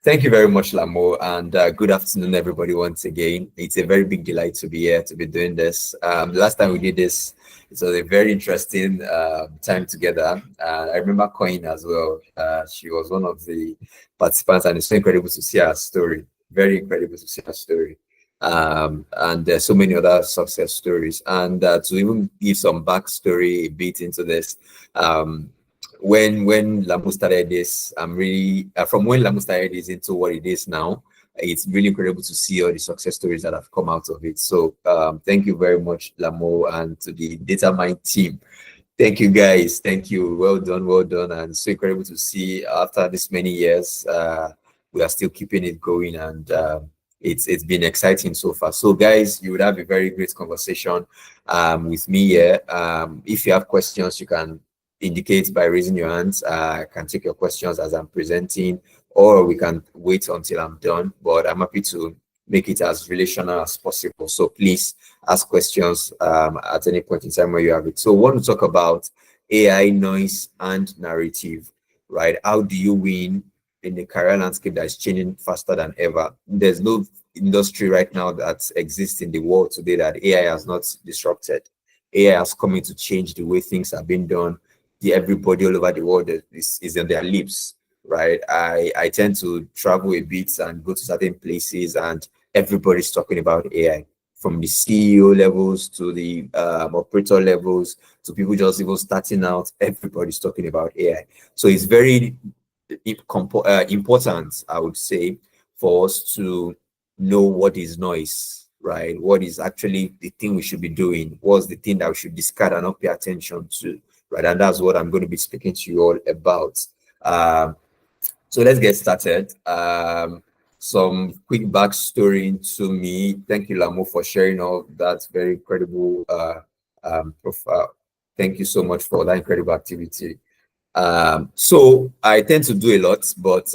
Thank you very much, Lamo, and good afternoon, everybody. Once again, it's a very big delight to be here to be doing this. The last time we did this, it was a very interesting time together. I remember Coin as well. She was one of the participants, and it's so incredible to see her story. Very incredible to see her story. And there's so many other success stories. And to even give some backstory a bit into this, when Lamu started this, I'm really from when Lamu started this into what it is now. It's really incredible to see all the success stories that have come out of it. So thank you very much, Lamu, and to the DataMind team. Thank you, guys. Thank you. Well done, and so incredible to see after this many years, we are still keeping it going, and it's been exciting so far. So, guys, you would have a very great conversation with me here. If you have questions, you can indicate by raising your hands. I can take your questions as I'm presenting, or we can wait until I'm done, but I'm happy to make it as relational as possible. So please ask questions at any point in time where you have it. So I want to talk about AI, noise, and narrative, right? How do you win in the career landscape that is changing faster than ever? There's no industry right now that exists in the world today that AI has not disrupted. AI has come in to change the way things are being done. Everybody all over the world is on their lips, right? I tend to travel a bit and go to certain places, and everybody's talking about AI, from the CEO levels to the operator levels to people just even starting out. Everybody's talking about AI. So it's very important, I would say, for us to know what is noise, right? What is actually the thing we should be doing? What's the thing that we should discard and not pay attention to? Right, and that's what I'm going to be speaking to you all about. So let's get started. Some quick backstory into me. Thank you, Lamo, for sharing all that very incredible profile. Thank you so much for that incredible activity. So I tend to do a lot, but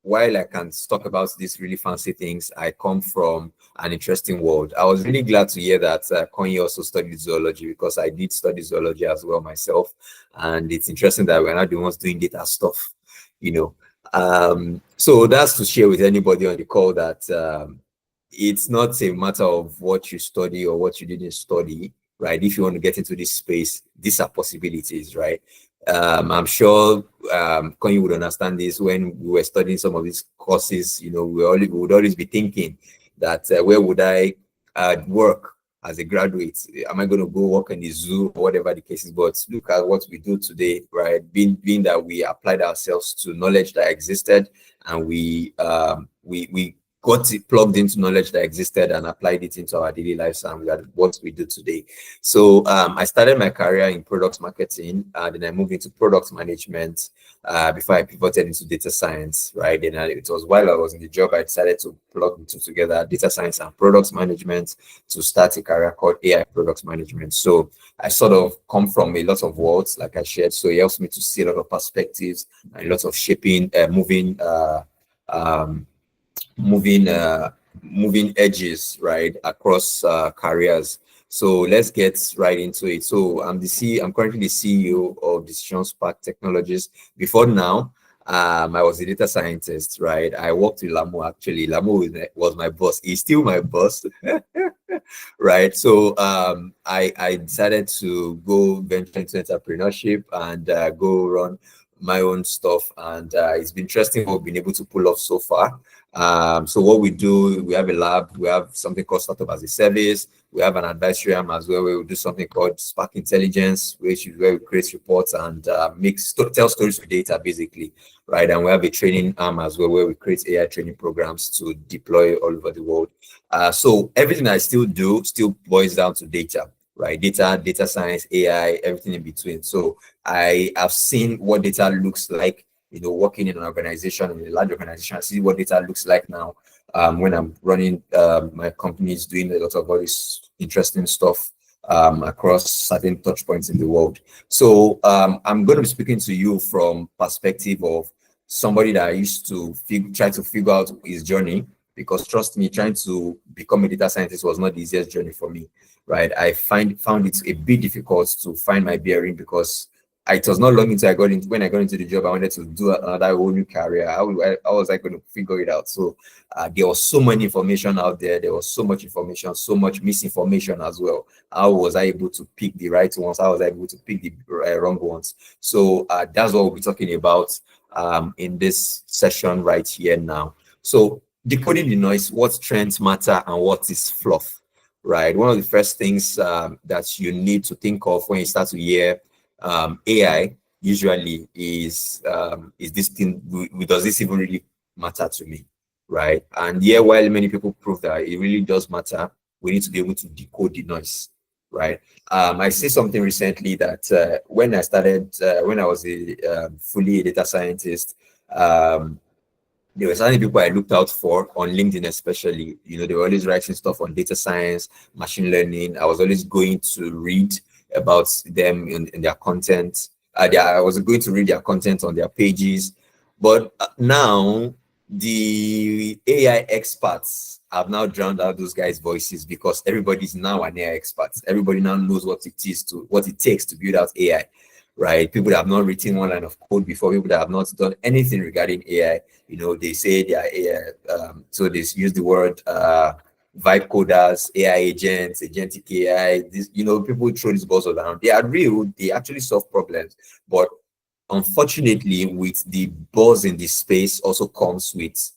while I can talk about these really fancy things, I come from an interesting world. I was really glad to hear that Kanye also studied zoology, because I did study zoology as well myself. And it's interesting that we're not the ones doing data stuff, you know. So that's to share with anybody on the call that it's not a matter of what you study or what you didn't study, right? If you want to get into this space, these are possibilities, right? I'm sure Kanye would understand this. When we were studying some of these courses, you know, we would always be thinking that where would I work as a graduate? Am I going to go work in the zoo or whatever the case is? But look at what we do today, right? Being that we applied ourselves to knowledge that existed, and we got it plugged into knowledge that existed and applied it into our daily lives, and what we do today. So I started my career in product marketing, and then I moved into product management before I pivoted into data science, right? And it was while I was in the job, I decided to plug together data science and product management to start a career called AI product management. So I sort of come from a lot of worlds, like I shared. So it helps me to see a lot of perspectives and a lot of shaping, moving edges, right, across careers. So let's get right into it. So I'm currently the CEO of Decision Spark Technologies. Before now, I was a data scientist, right? I worked with Lamu. Actually, Lamu was my boss. He's still my boss. Right. So I decided to go venture into entrepreneurship and go run my own stuff, and it's been interesting what we've been able to pull off so far. So what we do, we have a lab, we have something called Startup as a Service, we have an advisory arm as well, where we do something called Spark Intelligence, which is where we create reports and tell stories with data, basically, right? And we have a training arm as well, where we create AI training programs to deploy all over the world. So everything I still do still boils down to data, right? Data science, AI, everything in between. So I have seen what data looks like, you know, working in an organization, in a large organization. I see what data looks like now when I'm running my companies, doing a lot of all this interesting stuff across certain touch points in the world. So I'm going to be speaking to you from perspective of somebody that I used to try to figure out his journey, because trust me, trying to become a data scientist was not the easiest journey for me, right? I found it a bit difficult to find my bearing, because it was not long until when I got into the job, I wanted to do another whole new career. How was I going to figure it out? So there was so much information out there. There was so much information, so much misinformation as well. How was I able to pick the right ones? How was I able to pick the wrong ones? So that's what we'll be talking about in this session right here now. So decoding the noise, what trends matter and what is fluff, right? One of the first things that you need to think of when you start to hear AI usually is this thing, does this even really matter to me, right? And yeah, while many people prove that it really does matter, we need to be able to decode the noise, right? I see something recently that when I started, when I was fully a data scientist, there were certain people I looked out for on LinkedIn, especially. They were always writing stuff on data science, machine learning. I was always going to read about them in their content. I was going to read their content on their pages. But now the AI experts have now drowned out those guys' voices because everybody's now an AI expert. Everybody now knows what it takes to build out AI, right? People that have not written one line of code before, people that have not done anything regarding AI, they say they are AI. So they use the word vibe coders, AI agents, agentic AI. People throw these buzzwords around. They are real. They actually solve problems. But unfortunately, with the buzz in this space also comes with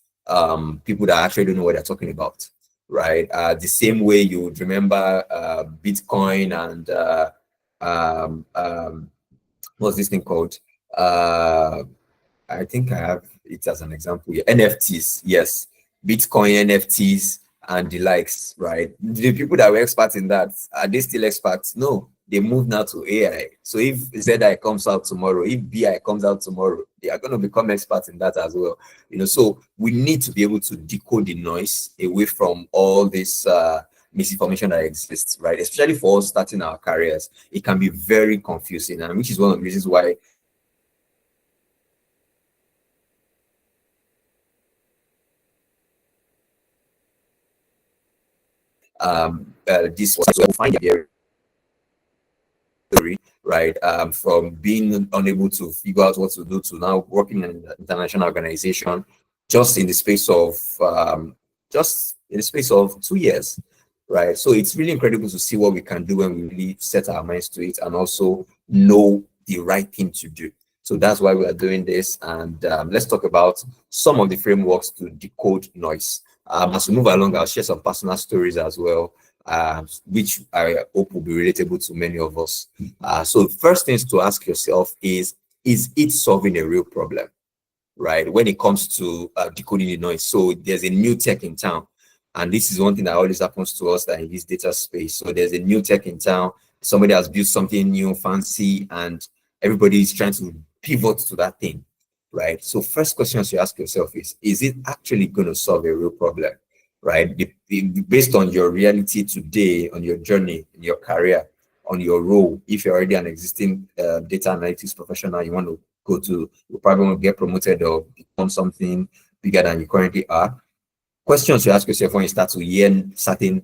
people that actually don't know what they're talking about, right? The same way you would remember Bitcoin and what's this thing called? I think I have it as an example here. NFTs, yes. Bitcoin, NFTs, and the likes, right? The people that were experts in that, are they still experts? No, they moved now to AI. So if ZI comes out tomorrow, if BI comes out tomorrow, they are going to become experts in that as well. So we need to be able to decode the noise away from all this misinformation that exists, right? Especially for us starting our careers, it can be very confusing, and which is one of the reasons why this was find a right? From being unable to figure out what to do to now working in an international organization, just in the space of 2 years, right? So it's really incredible to see what we can do when we really set our minds to it and also know the right thing to do. So that's why we are doing this. And let's talk about some of the frameworks to decode noise. As we move along, I'll share some personal stories as well, which I hope will be relatable to many of us. So first things to ask yourself is it solving a real problem, right? When it comes to decoding the noise. So there's a new tech in town. And this is one thing that always happens to us that in this data space. So there's a new tech in town. Somebody has built something new, fancy, and everybody is trying to pivot to that thing, right? So first question you ask yourself is it actually going to solve a real problem, right? Based on your reality today, on your journey, in your career, on your role, if you're already an existing data analytics professional, you want to go to, you probably want to get promoted or become something bigger than you currently are. Questions you ask yourself when you start to hear certain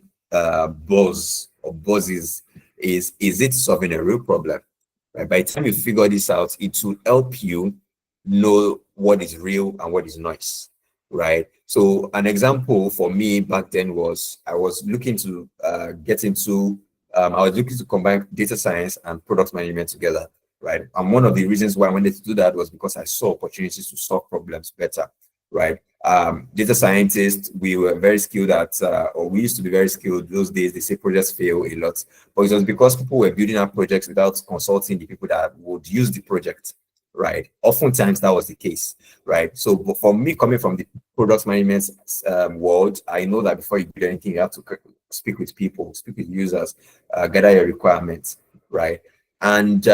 buzzes is it solving a real problem? Right? By the time you figure this out, it will help you know what is real and what is noise, right? So an example for me back then was I was looking to get into I was looking to combine data science and product management together, right? And one of the reasons why I wanted to do that was because I saw opportunities to solve problems better, right? Data scientists, we were very skilled at, or we used to be very skilled those days. They say projects fail a lot, but it was because people were building up projects without consulting the people that would use the project, right? Oftentimes that was the case, right? So for me, coming from the product management world, I know that before you do anything, you have to speak with people, speak with users, gather your requirements, right? And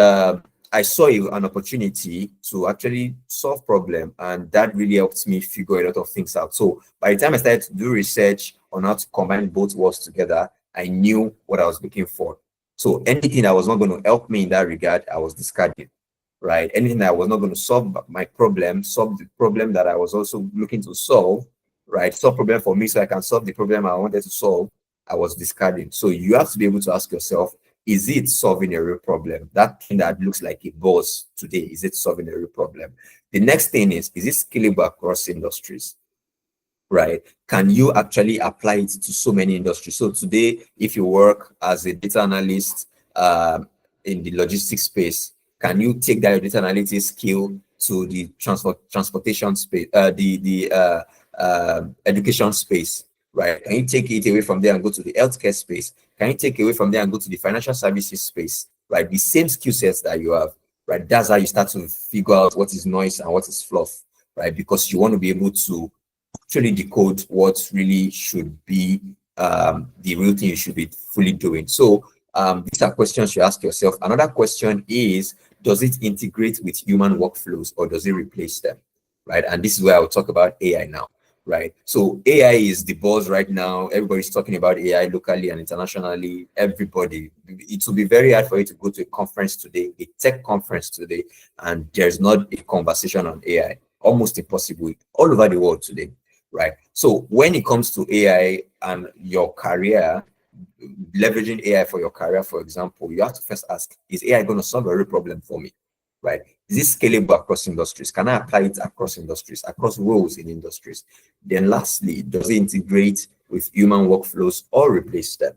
I saw an opportunity to actually solve problem, and that really helped me figure a lot of things out. So by the time I started to do research on how to combine both worlds together, I knew what I was looking for. So anything that was not going to help me in that regard, I was discarding, right? Anything that was not going to solve my problem, solve the problem that I was also looking to solve, right? Solve problem for me so I can solve the problem I wanted to solve, I was discarding. So you have to be able to ask yourself, is it solving a real problem? That thing that looks like a buzz today, is it solving a real problem? The next thing is it scalable across industries? Right? Can you actually apply it to so many industries? So today, if you work as a data analyst in the logistics space, can you take that data analytics skill to the transportation space, the education space, right? Can you take it away from there and go to the healthcare space? Can you take away from there and go to the financial services space, right? The same skill sets that you have, right? That's how you start to figure out what is noise and what is fluff, right? Because you want to be able to actually decode what really should be the real thing you should be fully doing. So these are questions you ask yourself. Another question is, does it integrate with human workflows or does it replace them? Right. And this is where I'll talk about AI now. Right. So AI is the buzz right now. Everybody's talking about AI locally and internationally. Everybody. It will be very hard for you to go to a conference today, a tech conference today, and there's not a conversation on AI. Almost impossible all over the world today. Right. So when it comes to AI and your career, leveraging AI for your career, for example, you have to first ask, is AI going to solve a real problem for me? Right? Is this scalable across industries? Can I apply it across industries, across roles in industries? Then lastly, does it integrate with human workflows or replace them?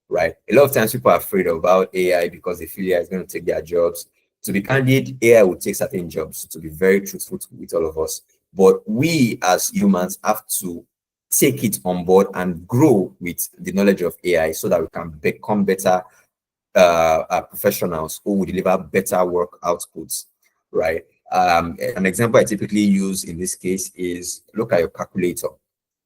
Right? A lot of times people are afraid about AI because they feel AI is going to take their jobs. To be candid, AI will take certain jobs, to be very truthful with all of us. But we as humans have to take it on board and grow with the knowledge of AI so that we can become better professionals who will deliver better work outputs, right? An example I typically use in this case is look at your calculator,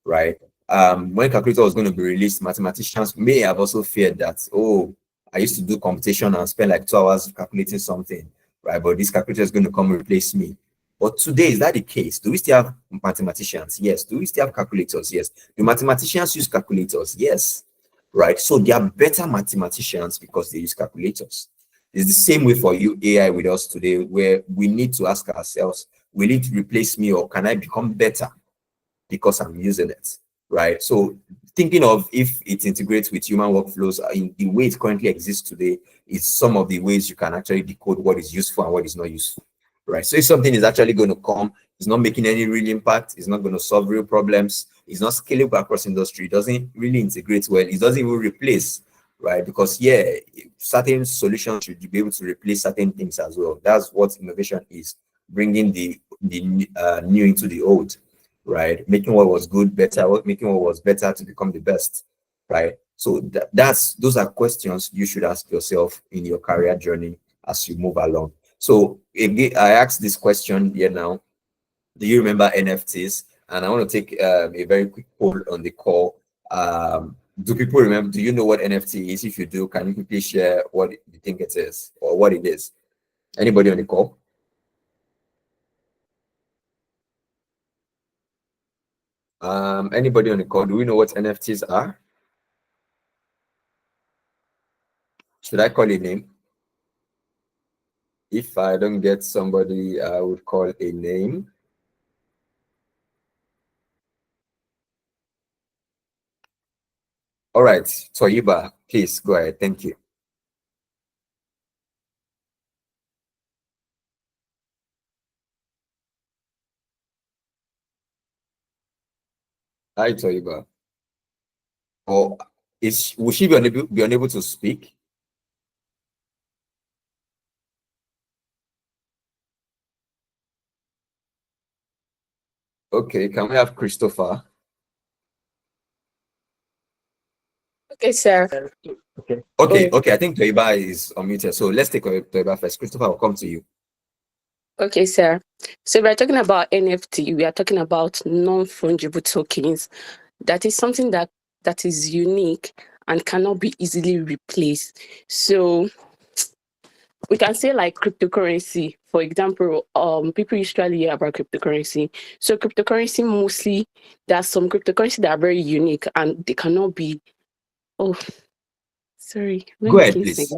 right? When calculator was going to be released, mathematicians may have also feared that, oh, I used to do computation and spend like 2 hours calculating something, right? But this calculator is going to come replace me. But today, is that the case? Do we still have mathematicians? Yes. Do we still have calculators? Yes. Do mathematicians use calculators? Yes. Right. So they are better mathematicians because they use calculators. It's the same way for you AI with us today, where we need to ask ourselves, will it replace me or can I become better because I'm using it? Right. So thinking of if it integrates with human workflows in the way it currently exists today is some of the ways you can actually decode what is useful and what is not useful. Right. So if something is actually going to come, it's not making any real impact, it's not going to solve real problems, it's not scalable across industry, it doesn't really integrate well, it doesn't even replace, right? Because yeah, certain solutions should be able to replace certain things as well. That's what innovation is, bringing the new into the old, right? Making what was good better, making what was better to become the best, right? So those are questions you should ask yourself in your career journey as you move along. So again, I asked this question here now. Do you remember NFTs? And I want to take a very quick poll on the call. Do people remember? Do you know what NFT is? If you do, can you quickly share what you think it is or what it is? Anybody on the call? Anybody on the call? Do we know what NFTs are? Should I call a name? If I don't get somebody, I would call a name. All right, Toyiba, please go ahead. Thank you. Hi, Toyiba. Or will she be unable to speak? Okay, can we have Christopher? Okay, sir. Okay. I think Toiba is unmuted. So let's take Toiba first. Christopher, will come to you. Okay, sir. So we're talking about NFT. We are talking about non-fungible tokens. That is something that is unique and cannot be easily replaced. So we can say like cryptocurrency, for example. People usually hear about cryptocurrency. So cryptocurrency mostly, there are some cryptocurrency that are very unique and they cannot be. Oh, sorry, am I Go ahead, making sense?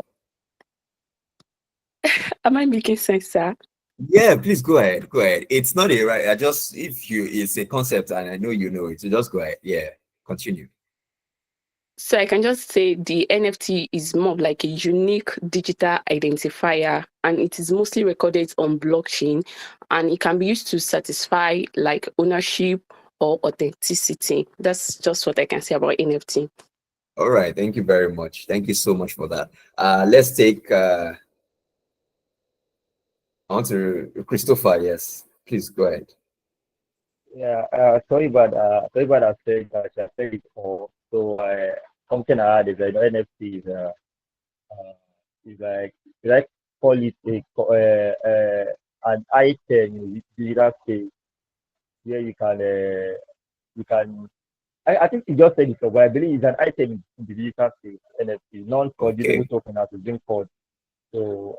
please. Am I making sense, sir? Yeah, please go ahead. Go ahead. It's not a right. I just if you it's a concept and I know you know it. So just go ahead. Yeah, continue. So I can just say the NFT is more of like a unique digital identifier, and it is mostly recorded on blockchain, and it can be used to satisfy like ownership or authenticity. That's just what I can say about NFT. All right, thank you very much. Thank you so much for that. Let's take on to Christopher. Yes, please go ahead. Yeah, sorry, but I said that I said it all. So something I add is that NFT is like call it an item in digital space where you can I think you just said it, but I believe it's an item in the digital space, NFT, non-fungible Okay. token as it's being called. So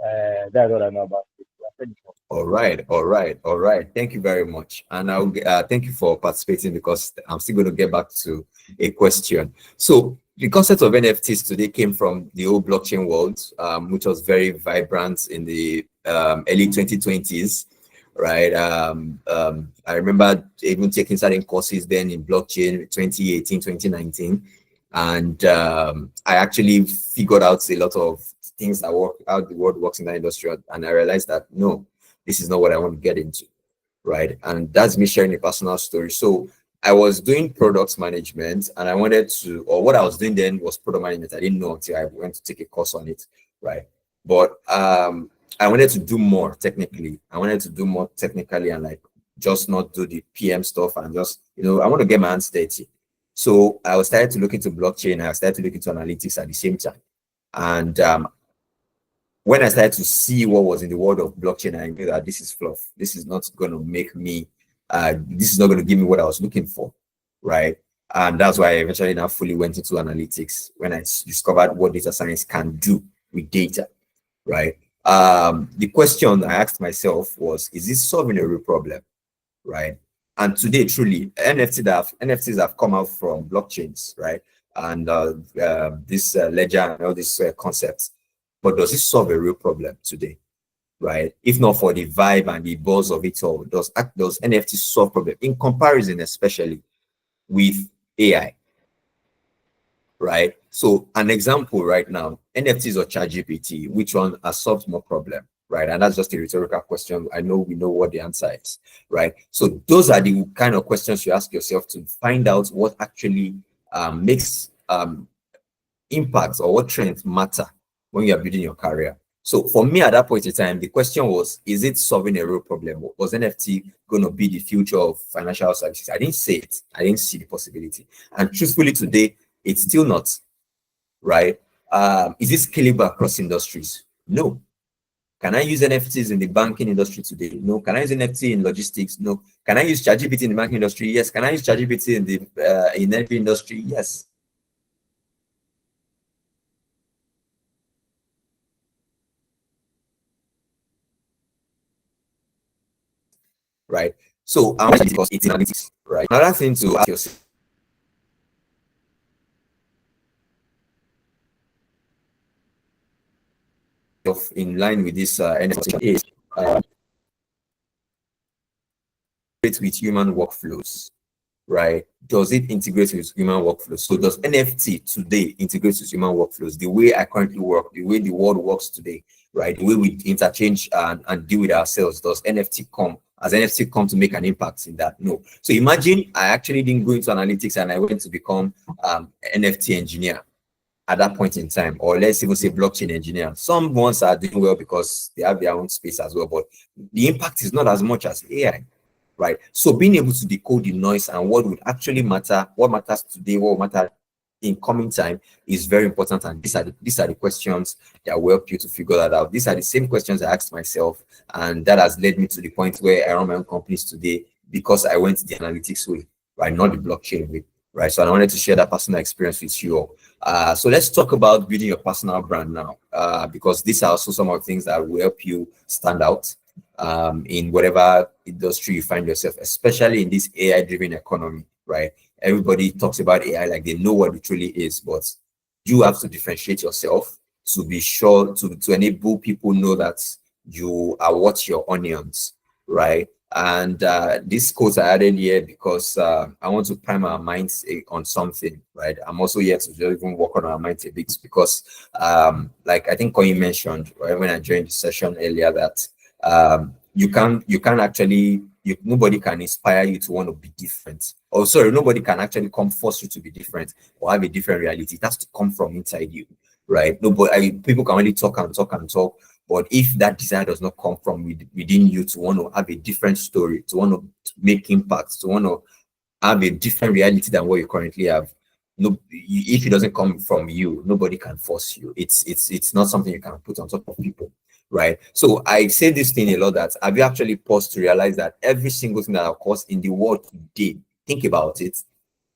that's what I know about it. I said it all. All right, all right, all right. Thank you very much, and I'll thank you for participating because I'm still going to get back to a question. So the concept of NFTs today came from the old blockchain world, which was very vibrant in the early 2020s, right? I remember even taking certain courses then in blockchain 2018, 2019, and I actually figured out a lot of things that work, how the world works in that industry, and I realized that no, this is not what I want to get into, right? And that's me sharing a personal story. So I was doing product management and I wanted to, or what I was doing then was product management. I didn't know until I went to take a course on it, right? But I wanted to do more technically. I wanted to do more technically and like just not do the PM stuff and just, I want to get my hands dirty. So I started to look into blockchain. I started to look into analytics at the same time. And when I started to see what was in the world of blockchain, I knew that this is fluff. This is not going to make me, this is not going to give me what I was looking for, right? And that's why I eventually now fully went into analytics when I discovered what data science can do with data, right? The question I asked myself was, is this solving a real problem, right? And today, truly, NFTs have come out from blockchains, right? And this ledger and all these concepts. But does it solve a real problem today, right? If not for the vibe and the buzz of it all, does NFTs solve problem in comparison, especially with AI, right? So an example right now, NFTs or ChatGPT, which one has solved more problem, right? And that's just a rhetorical question. I know we know what the answer is, right? So those are the kind of questions you ask yourself to find out what actually makes impacts or what trends matter when you are building your career. So for me at that point in time, the question was, is it solving a real problem? Was NFT going to be the future of financial services? I didn't say it. I didn't see the possibility. And truthfully today, it's still not, right? Is it scalable across industries? No. Can I use NFTs in the banking industry today? No. Can I use NFT in logistics? No. Can I use ChatGPT in the banking industry? Yes. Can I use ChatGPT in the in every industry? Yes. Right. So because it's analytics, right? Another thing to ask yourself in line with this NFT is with human workflows, right? Does it integrate with human workflows? So does NFT today integrate with human workflows? The way I currently work, the way the world works today, right? The way we interchange and deal with ourselves, does NFT come? Has NFT come to make an impact in that? No. So imagine I actually didn't go into analytics and I went to become NFT engineer at that point in time, or let's even say blockchain engineer. Some ones are doing well because they have their own space as well, but the impact is not as much as AI, right? So being able to decode the noise and what would actually matter, what matters today, what will matter in coming time is very important. And these are the questions that will help you to figure that out. These are the same questions I asked myself, and that has led me to the point where I run my own companies today because I went the analytics way, right? Not the blockchain way, right? So I wanted to share that personal experience with you all. So let's talk about building your personal brand now, because these are also some of the things that will help you stand out in whatever industry you find yourself, especially in this AI-driven economy, right? Everybody talks about AI like they know what it truly is, but you have to differentiate yourself to be sure to enable people know that you are worth your onions, right? And this quote I added here because I want to prime our minds on something, right? I'm also here to just even work on our minds a bit because, like I think Koyi mentioned, right, when I joined the session earlier, that you can actually, nobody can inspire you to want to be different. Or sorry, nobody can actually come force you to be different or have a different reality. It has to come from inside you, right? Nobody, people can only talk and talk and talk, but if that desire does not come from within you to want to have a different story, to want to make impact, to want to have a different reality than what you currently have, no, if it doesn't come from you, nobody can force you. It's not something you can put on top of people, right? So I say this thing a lot, that have you actually paused to realize that every single thing that occurs in the world today, think about it,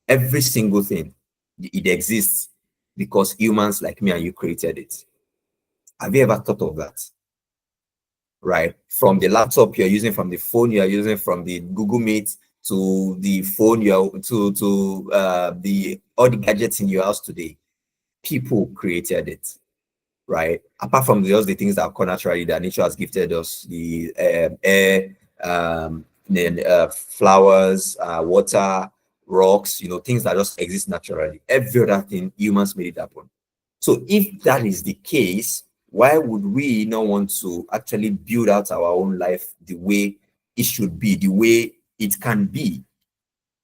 every single thing, it exists because humans like me and you created it. Have you ever thought of that? Right? From the laptop you're using, from the phone you're using, from the Google Meet to the phone you're to the all the gadgets in your house today, people created it, right? Apart from just the things that occur naturally that nature has gifted us, the air, then flowers, water, rocks, things that just exist naturally. Every other thing, humans made it happen. So if that is the case, why would we not want to actually build out our own life the way it should be, the way it can be,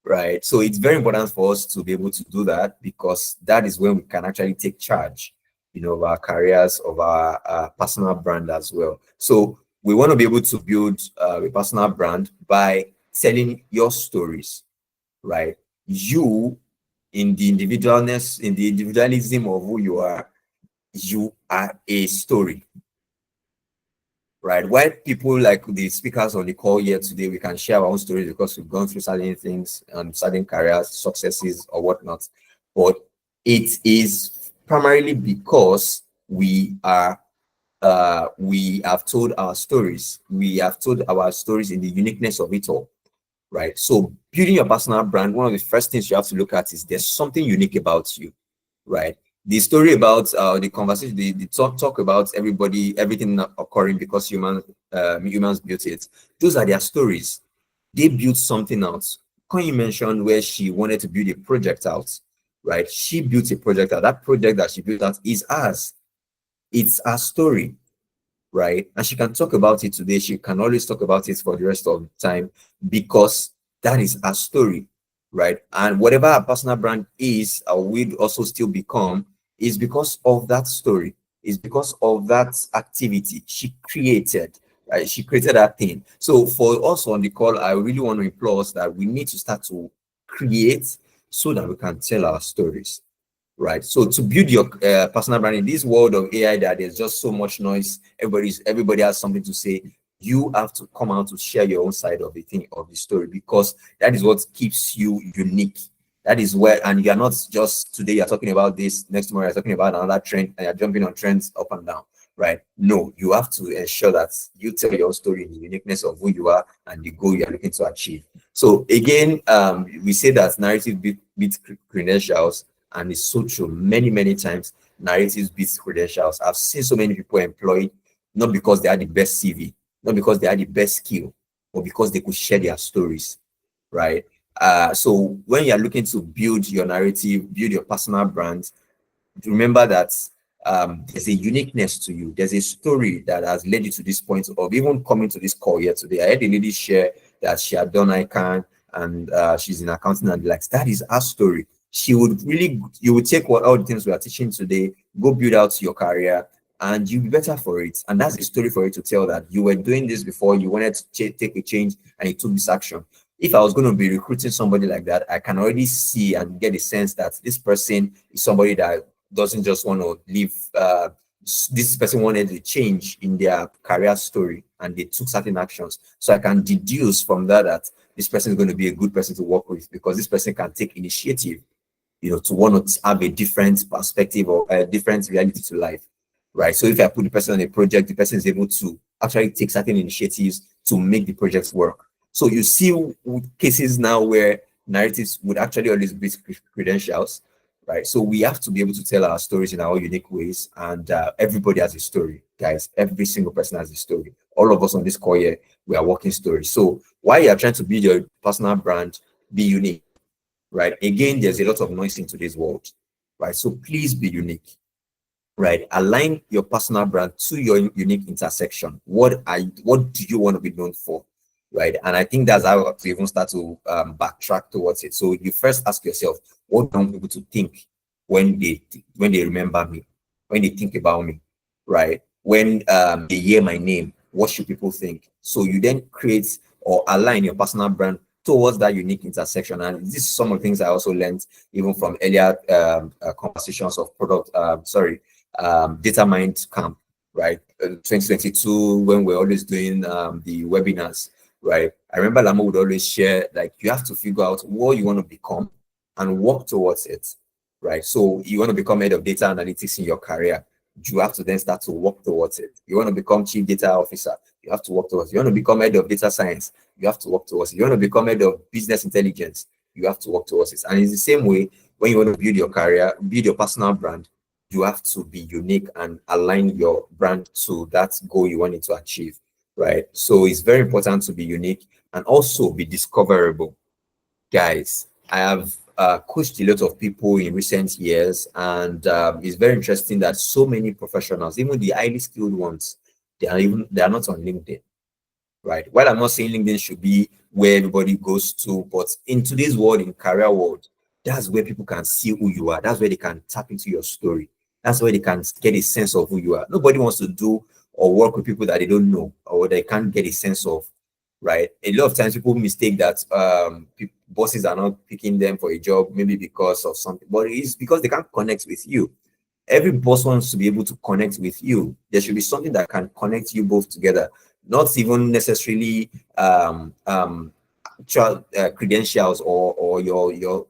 right? So it's very important for us to be able to do that, because that is when we can actually take charge, of our careers, of our personal brand as well. So we want to be able to build a personal brand by telling your stories, right? You, in the individualness, in the individualism of who you are a story, right? Why people like the speakers on the call here today, we can share our own stories because we've gone through certain things and certain careers, successes or whatnot. But it is primarily because we have told our stories. We have told our stories in the uniqueness of it all, right? So building your personal brand, one of the first things you have to look at is there's something unique about you, right? The story about the conversation, the talk about everything occurring because humans built it. Those are their stories. They built something out. Can you mention where she wanted to build a project out, right? She built a project out. That project that she built out is ours. It's our story, right? And she can talk about it today. She can always talk about it for the rest of the time because that is our story, right? And whatever our personal brand is, or will also still become, is because of that story, is because of that activity she created, right? She created that thing. So for us on the call, I really want to implore us that we need to start to create so that we can tell our stories, right? So to build your personal brand in this world of AI that there's just so much noise, everybody has something to say. You have to come out to share your own side of the thing, of the story, because that is what keeps you unique. That is where, and you're not just today you're talking about this, next tomorrow you're talking about another trend, and you're jumping on trends up and down, right? No, you have to ensure that you tell your story in the uniqueness of who you are and the goal you're looking to achieve. So again, we say that narrative beats credentials, and it's so true. Many times narratives beats credentials. I've seen so many people employed not because they had the best CV, not because they had the best skill, but because they could share their stories, right? So when you're looking to build your narrative, build your personal brand, remember that there's a uniqueness to you. There's a story that has led you to this point of even coming to this call here today. I had a lady share that she had done ICANN and she's in accounting and the likes. That is her story. She would really, you would take all the things we are teaching today, go build out your career, and you'll be better for it. And that's a story for you to tell, that you were doing this before, you wanted to take a change, and you took this action. If I was going to be recruiting somebody like that, I can already see and get a sense that this person is somebody that doesn't just want to live. This person wanted a change in their career story, and they took certain actions. So I can deduce from that this person is going to be a good person to work with, because this person can take initiative, to want to have a different perspective or a different reality to life, right? So if I put the person on a project, the person is able to actually take certain initiatives to make the projects work. So you see cases now where narratives would actually always beat credentials, right? So we have to be able to tell our stories in our unique ways, and everybody has a story, guys. Every single person has a story. all of us on this call here, we are working stories. So while you are trying to build your personal brand, be unique, right? Again, there's a lot of noise in today's world, right? So please be unique, right? Align your personal brand to your unique intersection. What do you want to be known for, right? And I think that's how to even start to backtrack towards it. So you first ask yourself, what do I want people to think when they remember me, when they think about me, right? When they hear my name, what should people think? So you then create or align your personal brand towards that unique intersection. And this is some of the things I also learned even from earlier conversations of DataMind camp, right? 2022, when we're always doing the webinars, right? I remember Lamo would always share, like, you have to figure out what you want to become and work towards it, right? So you want to become head of data analytics in your career, you have to then start to work towards it. You want to become chief data officer, you have to work towards it. You want to become head of data science, you have to work towards it. You want to become head of business intelligence, you have to work towards it. And it's the same way when you want to build your career, build your personal brand, you have to be unique and align your brand to that goal you want it to achieve, right? So it's very important to be unique and also be discoverable. Guys, I have coached a lot of people in recent years, and it's very interesting that so many professionals, even the highly skilled ones, they are not on LinkedIn, right? While I'm not saying LinkedIn should be where everybody goes to, but in today's world, in career world, that's where people can see who you are. That's where they can tap into your story. That's where they can get a sense of who you are. Nobody wants to do or work with people that they don't know or they can't get a sense of, right? A lot of times people mistake that bosses are not picking them for a job, maybe because of something, but it's because they can't connect with you. Every boss wants to be able to connect with you. There should be something that can connect you both together, not even necessarily credentials or your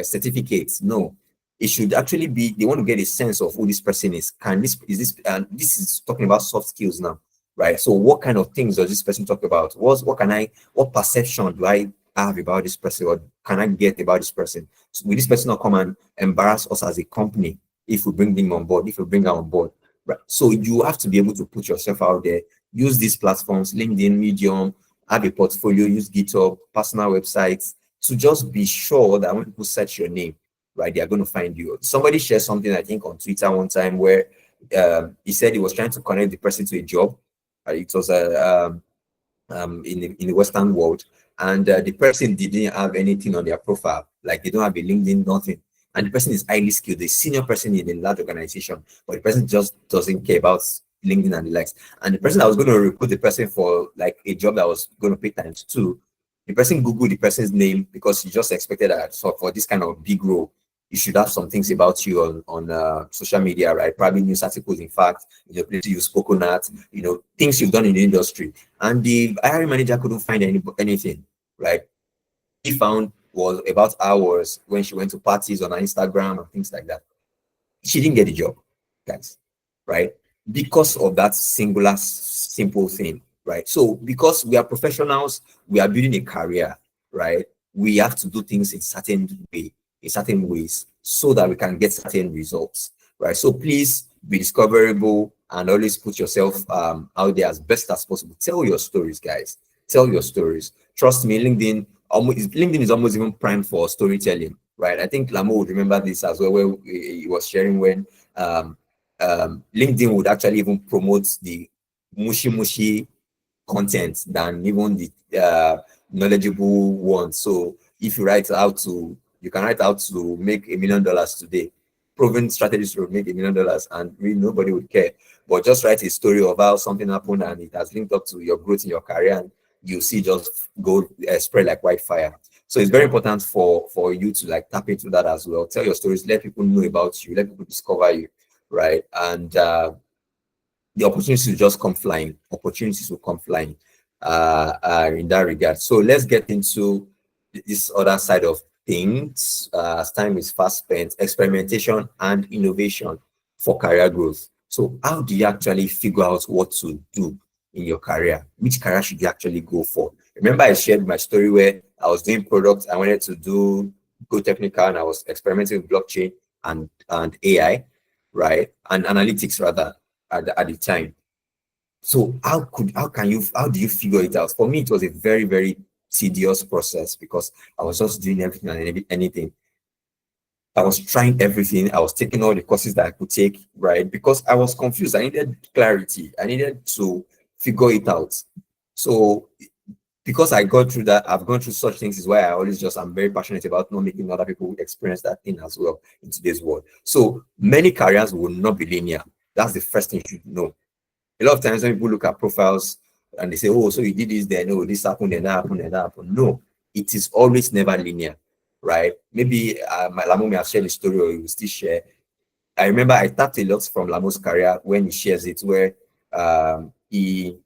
certificates. No, it should actually be, they want to get a sense of who this person is. Can this is this and this is talking about soft skills now, right? So what kind of things does this person talk about? What perception do I have about this person, or can I get about this person? So will this person not come and embarrass us as a company if we bring them on board, if we bring her on board, right? So you have to be able to put yourself out there, use these platforms, LinkedIn, Medium, have a portfolio, use GitHub, personal websites, to just be sure that when people search your name, right, they are going to find you. Somebody shared something, I think, on Twitter one time where he said he was trying to connect the person to a job. It was in the Western world, and the person didn't have anything on their profile, like they don't have a LinkedIn, nothing. And the person is highly skilled, the senior person in a large organization, but the person just doesn't care about LinkedIn and the likes. And the person that was going to recruit the person for like a job that was going to pay times two, the person Googled the person's name because he just expected that, so for this kind of big role, you should have some things about you on social media, right? Probably news articles, in fact, places you've spoken at, things you've done in the industry. And the hiring manager couldn't find anything, right? He found was about hours when she went to parties on her Instagram and things like that. She didn't get the job, guys, right? Because of that singular, simple thing, right? So because we are professionals, we are building a career, right? We have to do things in certain ways, so that we can get certain results, right? So please be discoverable and always put yourself out there as best as possible. Tell your stories, guys. Tell your stories. Trust me, LinkedIn is almost even primed for storytelling, right? I think Lamo would remember this as well, where he was sharing when LinkedIn would actually even promote the mushy content than even the knowledgeable ones. So if you can write out to make $1 million today, proven strategies to make $1 million, and really nobody would care. But just write a story of how something happened and it has linked up to your growth in your career, and you see just go spread like wildfire. So it's very important for you to like tap into that as well. Tell your stories, let people know about you, let people discover you, right? And the opportunities will just come flying. Opportunities will come flying in that regard. So let's get into this other side of things. As time is fast spent, experimentation and innovation for career growth. So how do you actually figure out what to do in your career? Which career should you actually go for? Remember, I shared my story where I was doing products. I wanted to go technical, and I was experimenting with blockchain and AI, right? And analytics rather at the time. So how do you figure it out? For me, it was a very, very tedious process because I was just doing everything and anything. I was trying everything. I was taking all the courses that I could take, right? Because I was confused. I needed clarity. I needed to figure it out. So because I got through that, I've gone through such things is why I'm very passionate about not making other people experience that thing as well in today's world. So many careers will not be linear. That's the first thing you should know. A lot of times when people look at profiles and they say, oh, so you did this, then no, this happened, then that happened, then that happened. No, it is always never linear, right? Maybe Lamo may have shared a story or he will still share. I remember I tapped a lot from Lamo's career when he shares it, where he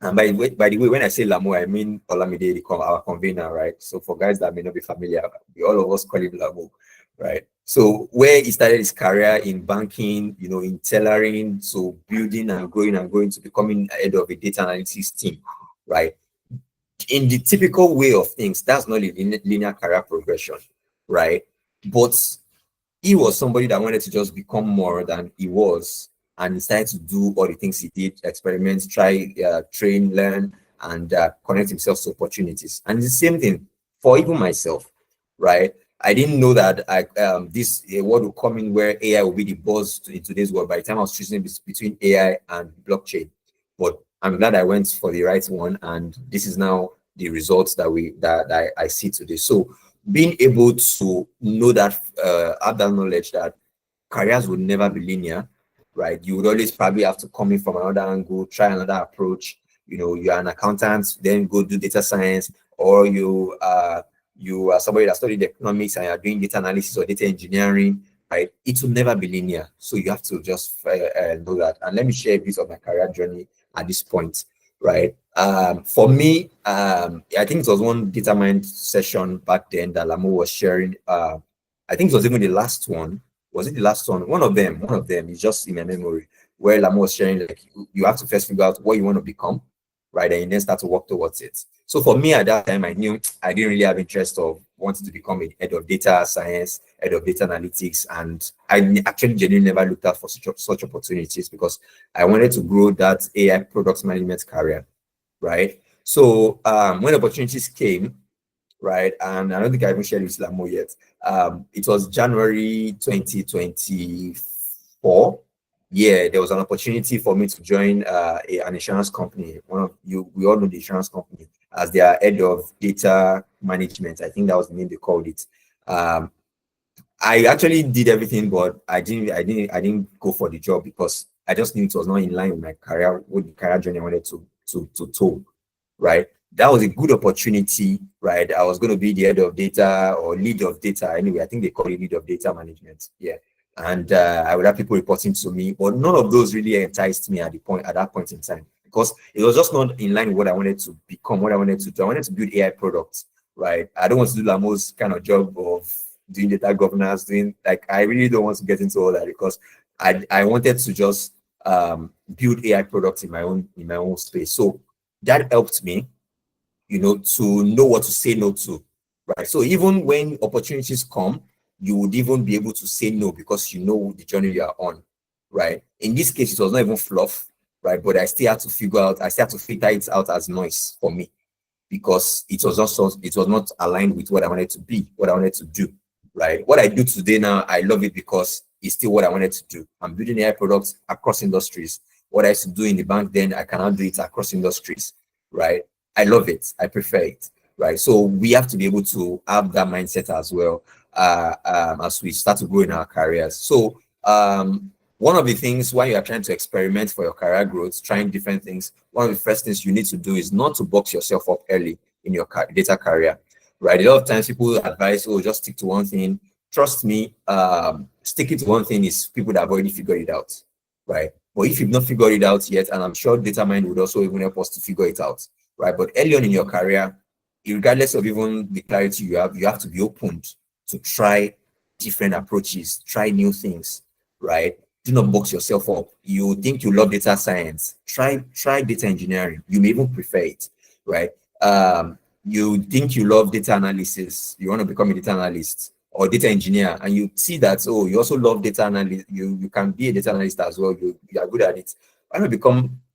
and by the way, when I say Lamo, I mean Olamide, our convener, right? So for guys that may not be familiar, all of us call him Lamo, right? So where he started his career in banking, in tailoring, to building and growing to becoming head of a data analytics team, right? In the typical way of things, that's not a linear career progression, right? But he was somebody that wanted to just become more than he was, and he started to do all the things he did, experiments, try, train, learn, and connect himself to opportunities. And it's the same thing for even myself, right? I didn't know that this world will come in where AI will be the buzz in today's world by the time I was choosing between AI and blockchain. But I'm glad I went for the right one, and this is now the results that I see today. So being able to know that, have that knowledge that careers would never be linear, right? You would always probably have to come in from another angle, try another approach. You're an accountant, then go do data science, or you are somebody that studied economics and you're doing data analysis or data engineering, right? It will never be linear. So you have to just know that. And let me share a bit of my career journey at this point, right? For me, I think it was one DataMind session back then that Lamo was sharing. I think it was even the last one. Was it the last one? One of them is just in my memory, where Lamo was sharing, like, you have to first figure out what you want to become, right? And then start to work towards it. So for me at that time, I knew I didn't really have interest of wanting to become a head of data science, head of data analytics. And I actually genuinely never looked out for such opportunities because I wanted to grow that AI product management career, right? So when opportunities came, right, and I don't think I even shared with Lamo yet. It was January 2024. Yeah, there was an opportunity for me to join an insurance company. We all know the insurance company as their head of data management. I think that was the name they called it. I actually did everything, but I didn't go for the job because I just knew it was not in line with my career, with the career journey I wanted to tow, right? That was a good opportunity, right? I was going to be the head of data or lead of data. Anyway, I think they call it lead of data management. Yeah. And I would have people reporting to me, but none of those really enticed me at that point in time, because it was just not in line with what I wanted to become, what I wanted to do. I wanted to build AI products, right? I don't want to do Lamo's kind of job of doing data governance, I really don't want to get into all that because I wanted to just build AI products in my own space. So that helped me, to know what to say no to, right? So even when opportunities come, you would even be able to say no because you know the journey you are on, right? In this case, it was not even fluff, right? But I still had to filter it out as noise for me because it was not aligned with what I wanted to be, what I wanted to do, right? What I do today now, I love it because it's still what I wanted to do. I'm building AI products across industries. What I used to do in the bank then, I cannot do it across industries, right? I love it. I prefer it, right? So we have to be able to have that mindset as well as we start to grow in our careers. So one of the things when you are trying to experiment for your career growth, trying different things, one of the first things you need to do is not to box yourself up early in your data career, right? A lot of times people advise, oh, just stick to one thing. Trust me, sticking to one thing is people that have already figured it out, right? But if you've not figured it out yet, and I'm sure DataMind would also even help us to figure it out, right? But early on in your career, regardless of even the clarity you have to be open to try different approaches, try new things, right? Do not box yourself up. You think you love data science, try data engineering. You may even prefer it, right? You think you love data analysis, you want to become a data analyst or data engineer, and you see that, oh, you also love data analysis, you can be a data analyst as well, you are good at it. Why not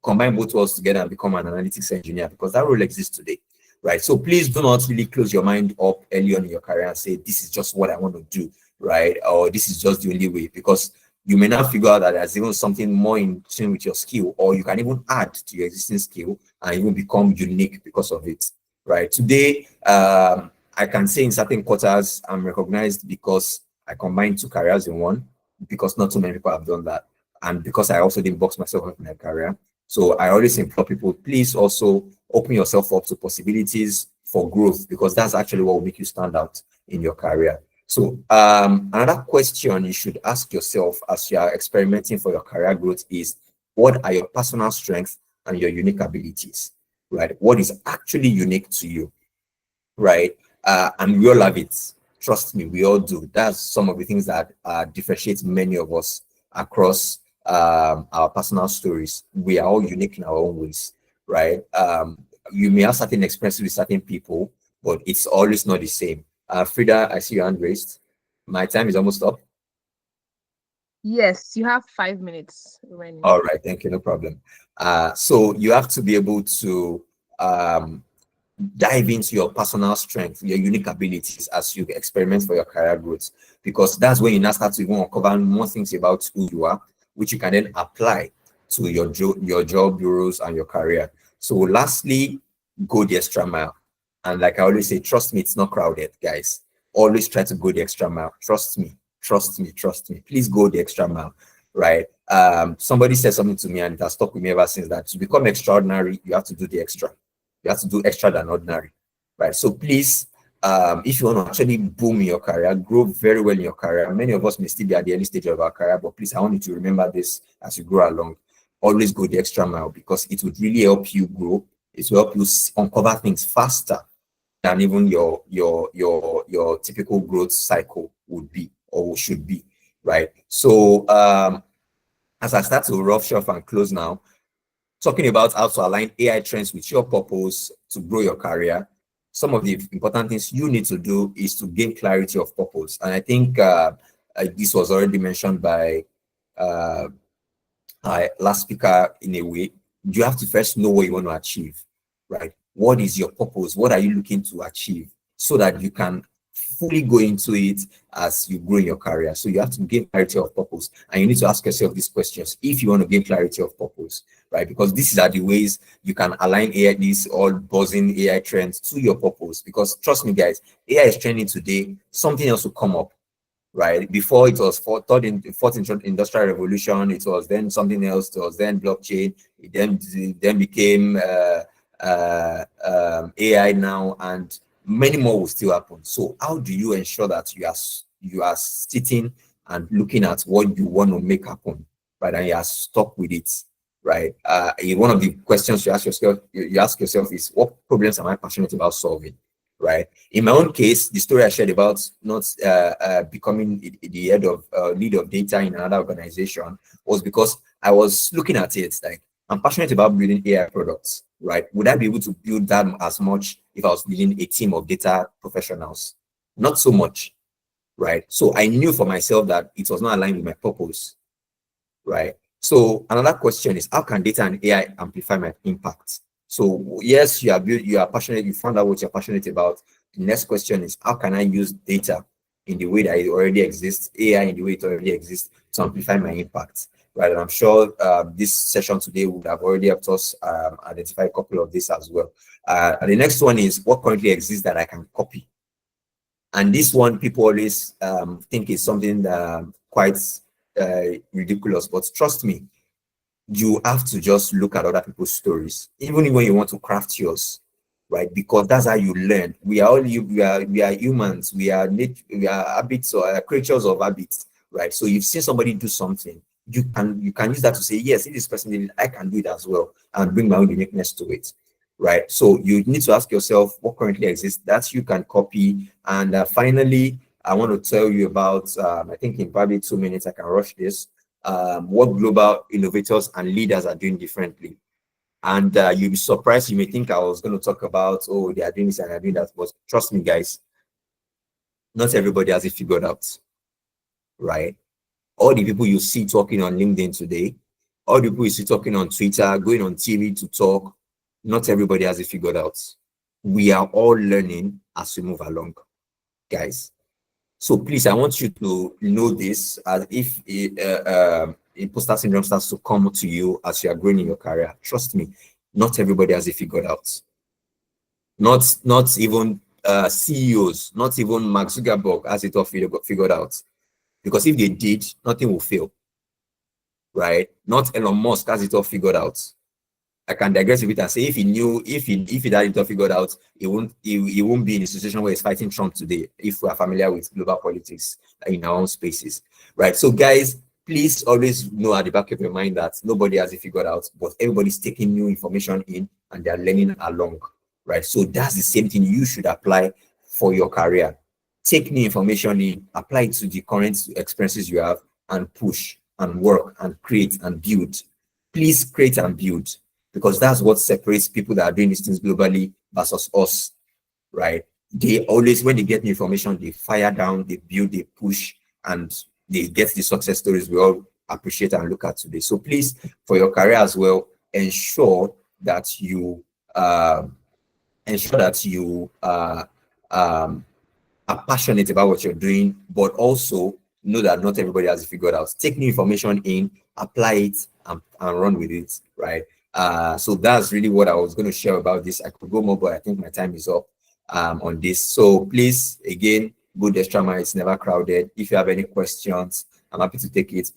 combine both worlds together and become an analytics engineer, because that role exists today, right? So please do not really close your mind up early on in your career and say, this is just what I want to do, right? Or this is just the only way, because you may not figure out that there's even something more in tune with your skill, or you can even add to your existing skill and even become unique because of it, right? Today, I can say in certain quarters, I'm recognized because I combined two careers in one, because not too many people have done that. And because I also didn't box myself up in my career. So I always implore people, please also open yourself up to possibilities for growth, because that's actually what will make you stand out in your career. So another question you should ask yourself as you are experimenting for your career growth is, what are your personal strengths and your unique abilities, right? What is actually unique to you, right? And we all have it. Trust me, we all do. That's some of the things that differentiate many of us across our personal stories. We are all unique in our own ways, right? You may have certain experiences with certain people, but it's always not the same. Frida, I see your hand raised. My time is almost up. Yes, you have 5 minutes remaining. All right, thank you, no problem. So you have to be able to dive into your personal strength, your unique abilities as you experiment for your career growth, because that's when you now start to even uncover more things about who you are, which you can then apply to your job roles and your career. So lastly, go the extra mile. And like I always say, trust me, it's not crowded, guys. Always try to go the extra mile. Trust me, trust me, trust me. Please go the extra mile, right? Somebody said something to me and it has stuck with me ever since, that to become extraordinary, you have to do the extra. You have to do extra than ordinary, right? So please, if you want to actually boom in your career, grow very well in your career. Many of us may still be at the early stage of our career, but please, I want you to remember this as you grow along. Always go the extra mile, because it would really help you grow. It will help you uncover things faster than even your typical growth cycle would be or should be, right? So as I start to rough shop and close now, talking about how to align AI trends with your purpose to grow your career, some of the important things you need to do is to gain clarity of purpose. And I think this was already mentioned by last speaker in a way. You have to first know what you want to achieve, right? What is your purpose? What are you looking to achieve, so that you can fully go into it as you grow in your career. So you have to gain clarity of purpose, and you need to ask yourself these questions if you want to gain clarity of purpose, right? Because these are the ways you can align AI, these all buzzing AI trends, to your purpose. Because trust me, guys, AI is trending today, something else will come up, right? Before it was fourth industrial revolution, it was then something else, it was then blockchain, it then became AI now, and many more will still happen. So how do you ensure that you are sitting and looking at what you want to make happen, right? And you are stuck with it, right? One of the questions you ask yourself is, what problems am I passionate about solving, right? In my own case, the story I shared about not becoming the head of lead of data in another organization was because I was looking at it like, I'm passionate about building AI products, right? Would I be able to build that as much if I was leading a team of data professionals? Not so much, right? So I knew for myself that it was not aligned with my purpose, right? So another question is, how can data and AI amplify my impact? So yes, you are passionate, you found out what you're passionate about. The next question is, how can I use data in the way that it already exists, AI in the way it already exists, to amplify my impact? Right, and I'm sure this session today would have already helped us identify a couple of these as well. And the next one is, what currently exists that I can copy? And this one, people always think is something quite ridiculous, but trust me, you have to just look at other people's stories, even when you want to craft yours, right? Because that's how you learn. We are humans. We are habits, or creatures of habits, right? So you've seen somebody do something, you can use that to say, yes, if this person did it, I can do it as well, and bring my own uniqueness to it, right? So you need to ask yourself what currently exists that you can copy. And finally, I want to tell you about, I think in probably 2 minutes, I can rush this, what global innovators and leaders are doing differently. And you'll be surprised. You may think I was going to talk about, oh, they are doing this and they're doing that, but trust me, guys, not everybody has it figured out, right? All the people you see talking on LinkedIn today, all the people you see talking on Twitter, going on TV to talk, not everybody has it figured out. We are all learning as we move along, guys. So please, I want you to know this, as if imposter syndrome starts to come to you as you are growing in your career. Trust me, not everybody has it figured out. Not even CEOs, not even Mark Zuckerberg has it all figured out. Because if they did, nothing will fail, right? Not Elon Musk has it all figured out. I can digress a bit and say if he knew, if he had it all figured out, he won't be in a situation where he's fighting Trump today, if we are familiar with global politics in our own spaces, right? So guys, please always know at the back of your mind that nobody has it figured out, but everybody's taking new information in and they're learning along, right? So that's the same thing you should apply for your career. Take new information in, apply it to the current experiences you have, and push and work and create and build. Please create and build, because that's what separates people that are doing these things globally versus us, right? They always, when they get new information, they fire down, they build, they push, and they get the success stories we all appreciate and look at today. So please, for your career as well, ensure that you are passionate about what you're doing, but also know that not everybody has it figured out. Take new information in, apply it, and run with it, right? So that's really what I was going to share about this. I could go more, but I think my time is up on this. So please, again, go the extra mile. It's never crowded. If you have any questions, I'm happy to take it.